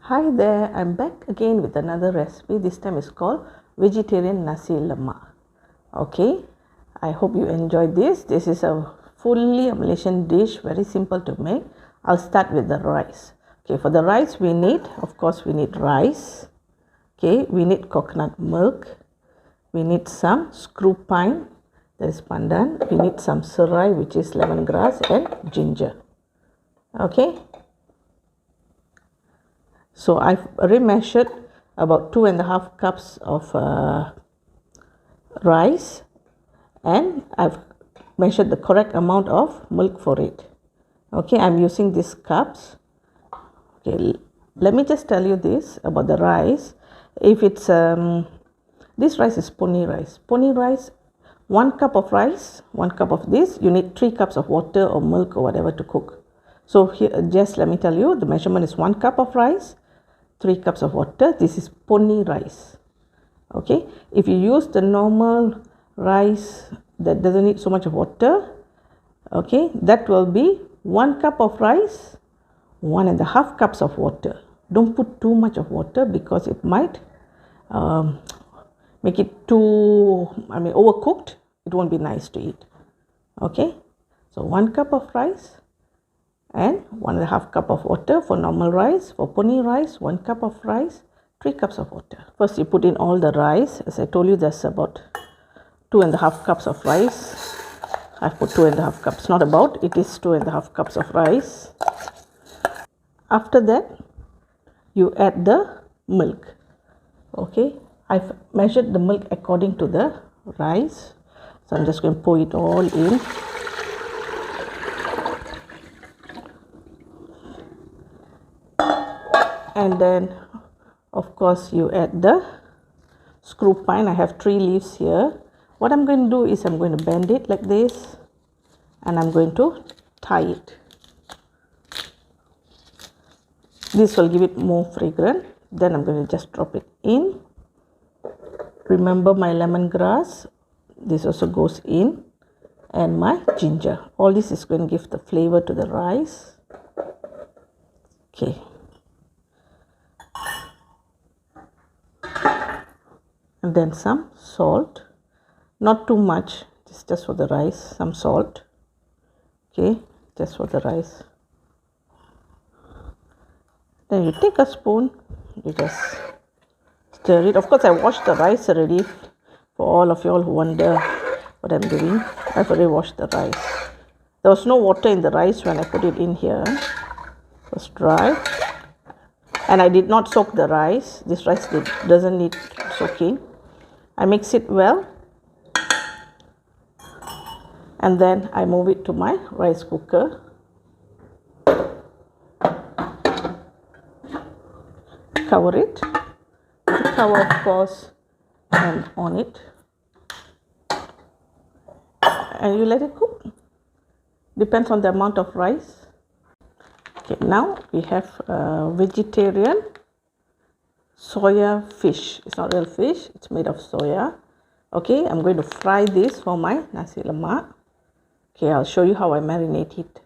Hi there, I'm back again with another recipe. This time it's called vegetarian nasi lemak. Okay, I hope you enjoyed this. This is a fully Malaysian dish, very simple to make. I'll start with the rice. Okay, for the rice we need, of course, we need rice. Okay, we need coconut milk. We need some screw pine, that is pandan. We need some serai, which is lemongrass, and ginger. Okay. So I've already measured about 2.5 cups of rice, and I've measured the correct amount of milk for it. Okay, I'm using these cups. Okay, let me just tell you this about the rice. If it's this rice is poni rice. Poni rice, 1 cup of rice, 1 cup of this, you need 3 cups of water or milk or whatever to cook. So here, just let me tell you, the measurement is 1 cup of rice, 3 cups of water. This is poni rice. Okay, if you use the normal rice that doesn't need so much of water, okay, that will be 1 cup of rice, 1.5 cups of water. Don't put too much of water because it might make it too, overcooked. It won't be nice to eat. Okay, so 1 cup of rice and 1.5 cup of water for normal rice. For poni rice, 1 cup of rice, 3 cups of water. First you put in all the rice. As I told you, there's about 2.5 cups of rice. I've put 2.5 cups, not about, it is 2.5 cups of rice. After that, you add the milk. Okay, I've measured the milk according to the rice. So I'm just going to pour it all in. And then of course you add the screw pine. I have 3 leaves here. What I'm going to do is I'm going to bend it like this, and I'm going to tie it. This will give it more fragrant. Then I'm going to just drop it in. Remember my lemongrass, this also goes in, and my ginger. All this is going to give the flavor to the rice. Okay. And then some salt, not too much, just for the rice, some salt. Okay, just for the rice. Then you take a spoon, you just stir it. Of course, I washed the rice already. For all of you all who wonder what I'm doing, I've already washed the rice. There was no water in the rice when I put it in here. It was dry. And I did not soak the rice. This rice doesn't need soaking. I mix it well, and then I move it to my rice cooker. Cover it. The cover, of course, and on it, and you let it cook. Depends on the amount of rice. Okay, now we have vegetarian soya fish. It's not real fish, it's made of soya. Okay, I'm going to fry this for my nasi lemak. Okay, I'll show you how I marinate it.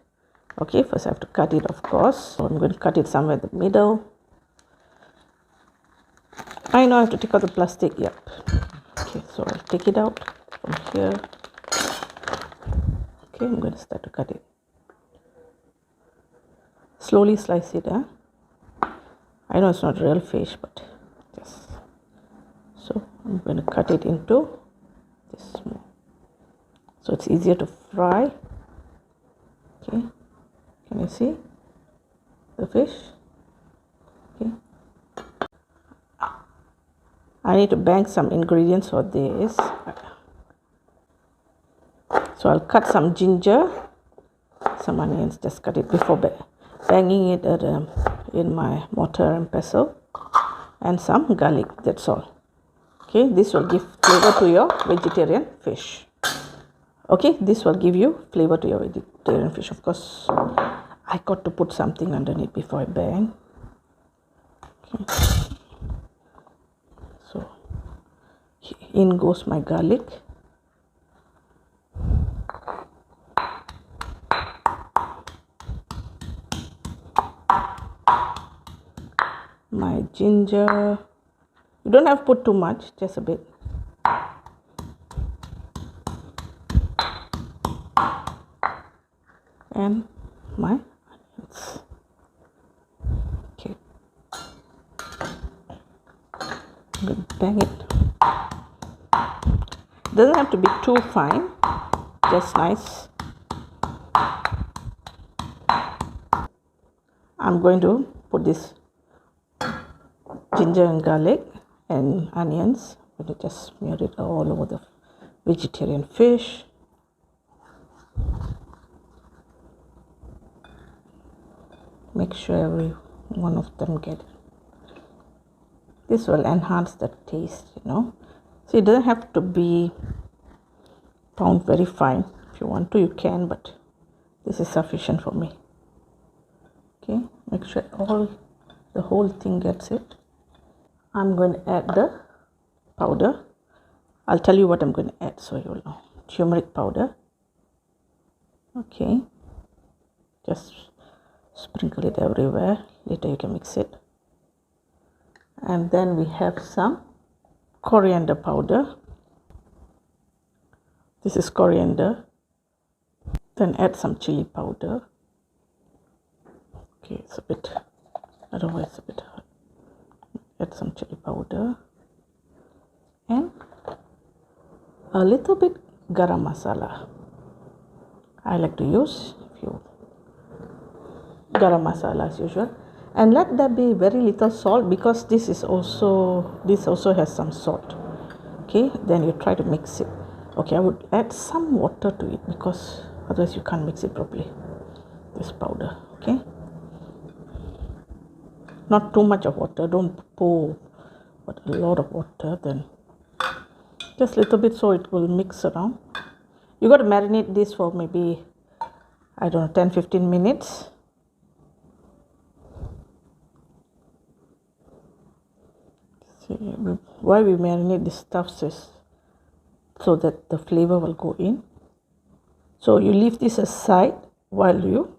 Okay, first I have to cut it, of course. So I'm going to cut it somewhere in the middle. I know I have to take out the plastic, yep. Okay, so I'll take it out from here. Okay, I'm going to start to cut it. Slowly slice it, huh? I know it's not real fish, but yes. So I'm going to cut it into this small, so it's easier to fry. Okay, can you see the fish? Okay, I need to bank some ingredients for this. So I'll cut some ginger, some onions, just cut it before banging it in my mortar and pestle, and some garlic, that's all. Okay, this will give flavor to your vegetarian fish. Okay, this will give you flavor to your vegetarian fish. Of course, I got to put something underneath before I bang. Okay. So in goes my garlic. my ginger. You don't have to put too much, just a bit. And my onions. Okay. I'm going to bang it. It doesn't have to be too fine, just nice. I'm going to put this ginger and garlic and onions. I'm going to just smear it all over the vegetarian fish. Make sure every one of them get it. This will enhance the taste, you know. So it doesn't have to be pound very fine. If you want to, you can, but this is sufficient for me. Okay, make sure the whole thing gets it. I'm going to add the powder. I'll tell you what I'm going to add so you'll know. Turmeric powder. Okay, just sprinkle it everywhere. Later you can mix it. And then we have some coriander powder. This is coriander. Then add some chili powder. Okay, it's a bit, otherwise it's a bit hard. Add some chili powder. And a little bit garam masala. I like to use garam masala as usual. And let there be very little salt, because this also has some salt. Okay, then you try to mix it. Okay, I would add some water to it because otherwise you can't mix it properly. This powder, okay. Not too much of water. Don't pour a lot of water. Then just a little bit so it will mix around. You got to marinate this for maybe, I don't know, 10-15 minutes. See, why we marinate this stuff is so that the flavor will go in. So you leave this aside while you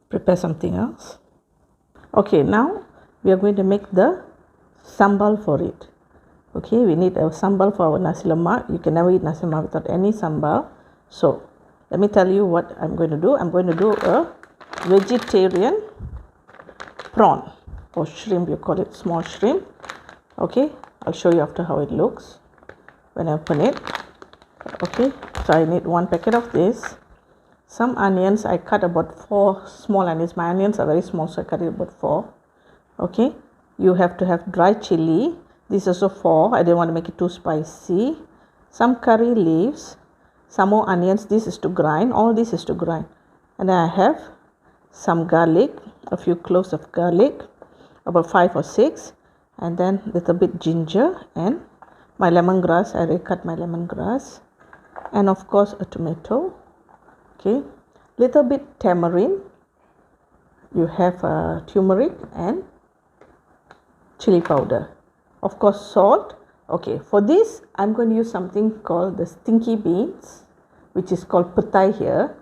prepare something else. Okay, now we are going to make the sambal for it. Okay, we need a sambal for our nasi lemak. You can never eat nasi lemak without any sambal. So let me tell you what I'm going to do. I'm going to do a vegetarian prawn or shrimp. You call it small shrimp. Okay, I'll show you after how it looks when I open it. Okay, so I need 1 packet of this. Some onions, I cut about 4 small onions. My onions are very small, so I cut it about 4. Okay, you have to have dry chili. This is also 4. I didn't want to make it too spicy. Some curry leaves, some more onions. This is to grind. All this is to grind. And then I have some garlic, a few cloves of garlic, about 5 or 6, and then little bit ginger and my lemongrass. I already cut my lemongrass, and of course a tomato. Okay, little bit tamarind. You have turmeric and chili powder. Of course salt. Okay, for this I'm going to use something called the stinky beans, which is called petai here.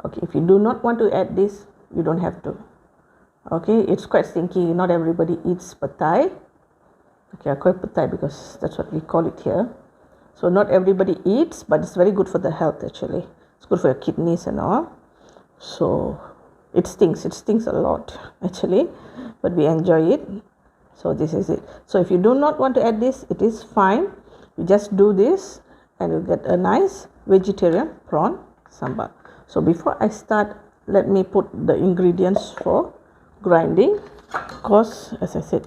Okay, if you do not want to add this, you don't have to. Okay, it's quite stinky. Not everybody eats petai. Okay, I call it petai because that's what we call it here. So not everybody eats, but it's very good for the health actually. It's good for your kidneys and all. So it stinks a lot actually, but we enjoy it. So this is it. So if you do not want to add this, it is fine. You just do this and you get a nice vegetarian prawn sambal. So before I start, let me put the ingredients for grinding. Of course, as I said,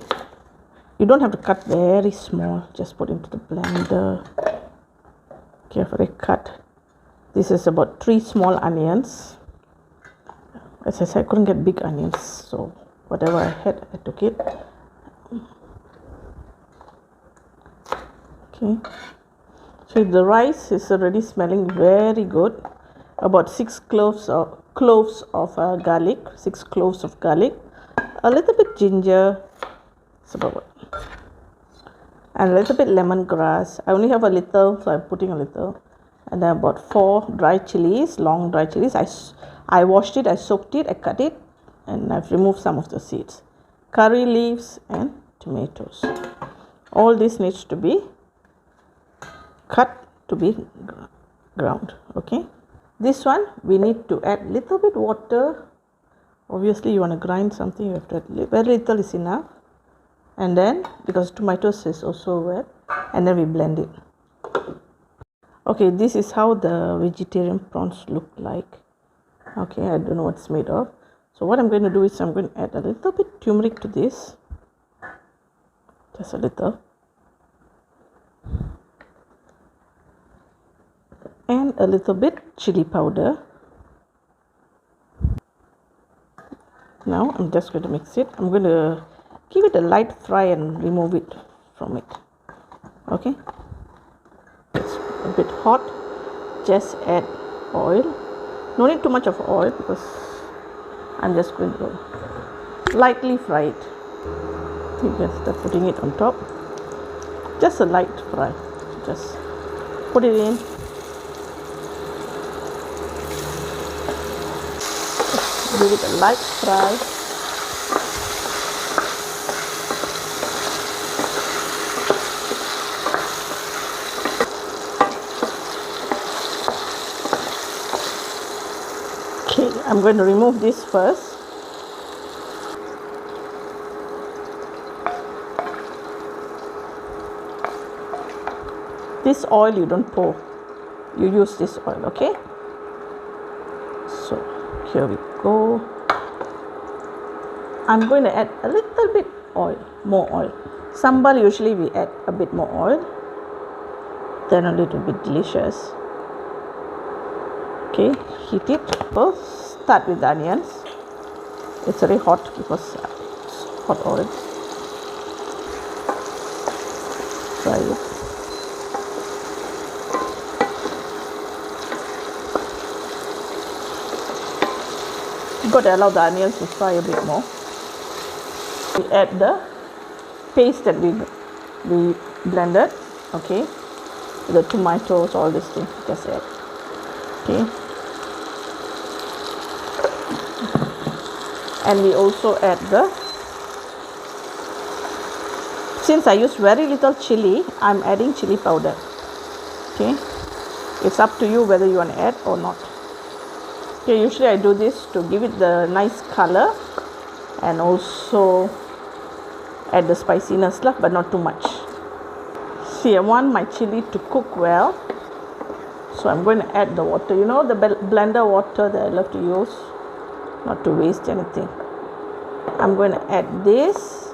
you don't have to cut very small. Just put into the blender. Carefully cut. This is about 3 small onions. As I said, I couldn't get big onions, so whatever I had, I took it. Okay, so the rice is already smelling very good. About 6 cloves of garlic, 6 cloves of garlic, a little bit ginger, it's about what? And a little bit lemongrass. I only have a little, so I'm putting a little. And then about 4 dry chilies, long dry chilies. I washed it, I soaked it, I cut it, and I've removed some of the seeds. curry leaves and tomatoes. All this needs to be cut to be ground. Okay, this one we need to add little bit water. Obviously you want to grind something, you have to add very little is enough, and then because tomatoes is also wet, and then we blend it. Okay, this is how the vegetarian prawns look like. Okay, I don't know what it's made of. So what I'm going to do is I'm going to add a little bit turmeric to this, just a little, and a little bit chili powder. Now I'm just going to mix it. I'm going to give it a light fry and remove it from it. Okay, it's a bit hot. Just add oil. No need too much of oil because I'm just going to lightly fry it. You can start putting it on top. Just a light fry. Just put it in. Give it a light fry. Okay, I'm going to remove this first. This oil you don't pour, you use this oil. Okay, so here we go. I'm going to add a little bit oil, more oil. Sambal usually we add a bit more oil, then a little bit delicious. Okay, heat it. First start with the onions. It's very hot because it's hot oil. Fry it. You've got to allow the onions to fry a bit more. We add the paste that we blended. Okay, the tomatoes, all these things, just add. Okay, and we also add since I use very little chili, I'm adding chili powder. Okay, it's up to you whether you want to add or not. Okay, usually I do this to give it the nice color and also add the spiciness lah, but not too much. See, I want my chili to cook well, so I'm going to add the water. You know, the blender water that I love to use, not to waste anything. I'm going to add this.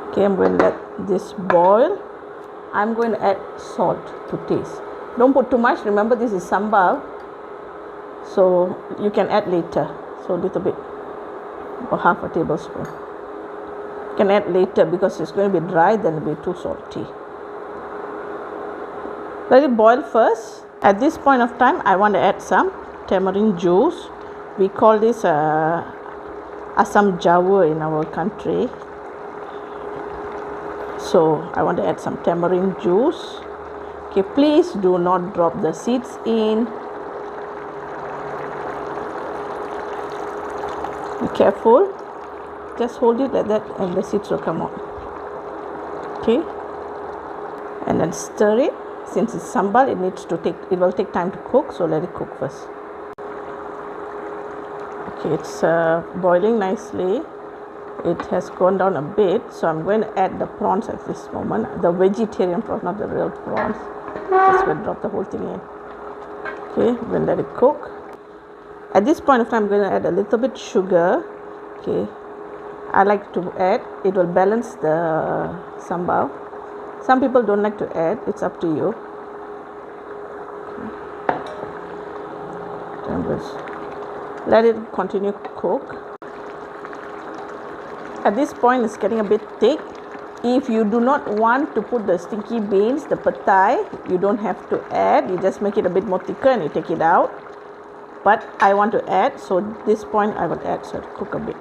Okay, I'm going to let this boil. I'm going to add salt to taste. Don't put too much. Remember, this is sambal, so you can add later. So a little bit, or half a tablespoon. You can add later because it's going to be dry, then it'll be too salty. Let it boil first. At this point of time, I want to add some tamarind juice. We call this asam jawa in our country. So I want to add some tamarind juice. Okay, please do not drop the seeds in. Be careful. Just hold it like that and the seeds will come out. Okay, and then stir it. Since it's sambal, it will take time to cook, so let it cook first. Okay, it's boiling nicely. It has gone down a bit, so I'm going to add the prawns at this moment. The vegetarian prawns, not the real prawns. Just going to drop the whole thing in. Okay, I'm going to let it cook. At this point of time, I'm going to add a little bit sugar. Okay, I like to add. It will balance the sambal. Some people don't like to add. It's up to you. Okay. Let it continue to cook. At this point, it's getting a bit thick. If you do not want to put the stinky beans, the petai, you don't have to add. You just make it a bit more thicker and you take it out. But I want to add, so at this point I will add, so cook a bit.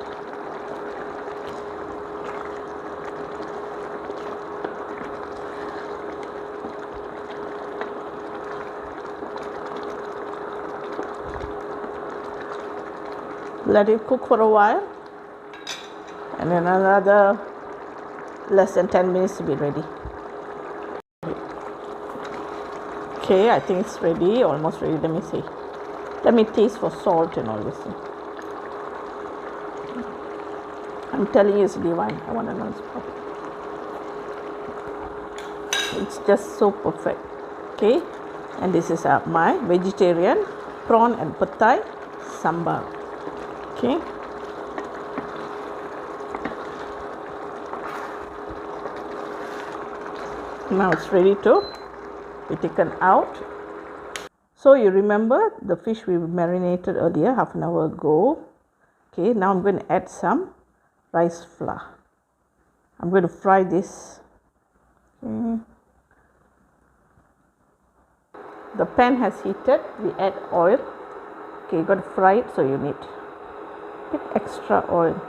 Let it cook for a while, and then another less than 10 minutes to be ready. Okay, I think it's ready, almost ready. Let me see. Let me taste for salt and all this thing. I'm telling you, it's divine. I want to know it's perfect. It's just so perfect. Okay, and this is my vegetarian prawn and pad thai sambar. Okay, now it's ready to be taken out. So you remember the fish we marinated earlier half an hour ago. Okay, now I'm going to add some rice flour. I'm going to fry this. Okay. The pan has heated. We add oil. Okay, you got to fry it, so you need a bit extra oil.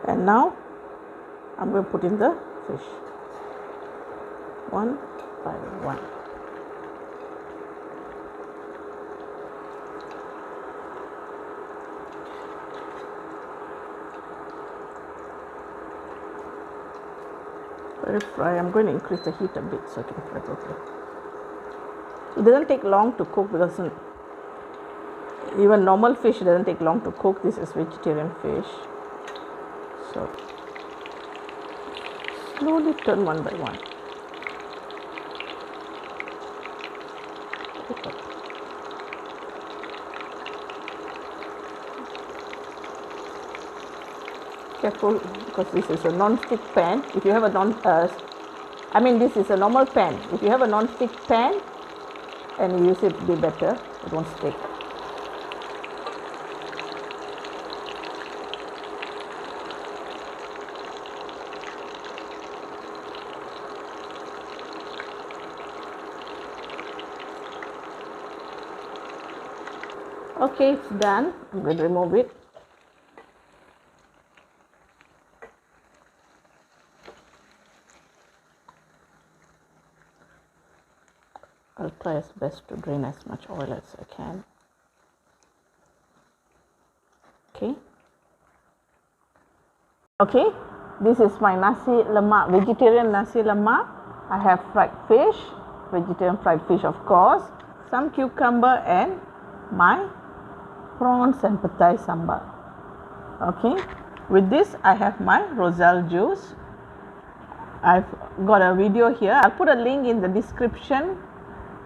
And now I'm going to put in the fish, one by one. Let it fry. I'm going to increase the heat a bit so it can fry properly. It doesn't take long to cook because even normal fish doesn't take long to cook. This is vegetarian fish. So slowly turn one by one. Careful, because this is a non-stick pan. If you have a this is a normal pan. If you have a non-stick pan and you use it, it'll be better. It won't stick. Okay, it's done. I'm going to remove it. I'll try as best to drain as much oil as I can. Okay, this is my nasi lemak, vegetarian nasi lemak. I have fried fish, vegetarian fried fish of course, some cucumber and my prawns and pad thai sambar. Okay, with this I have my roselle juice. I've got a video here. I'll put a link in the description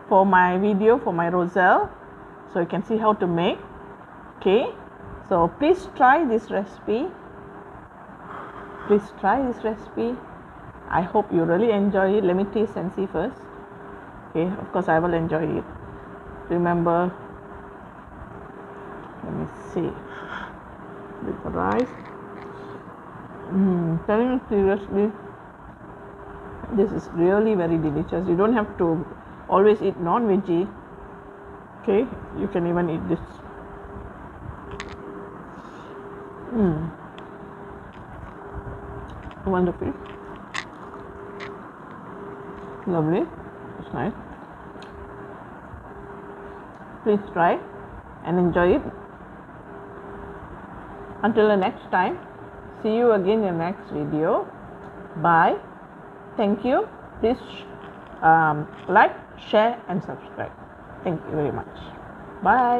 for my video for my roselle, so you can see how to make. Okay, so please try this recipe. I hope you really enjoy it. Let me taste and see first. Okay, of course I will enjoy it. Remember, let me see, with the rice. Telling you seriously, this is really very delicious. You don't have to always eat non-veggie. Okay, you can even eat this. Wonderful, lovely, it's nice. Please try and enjoy it. Until the next time, see you again in the next video. Bye. Thank you. Please like, share and subscribe. Thank you very much. Bye.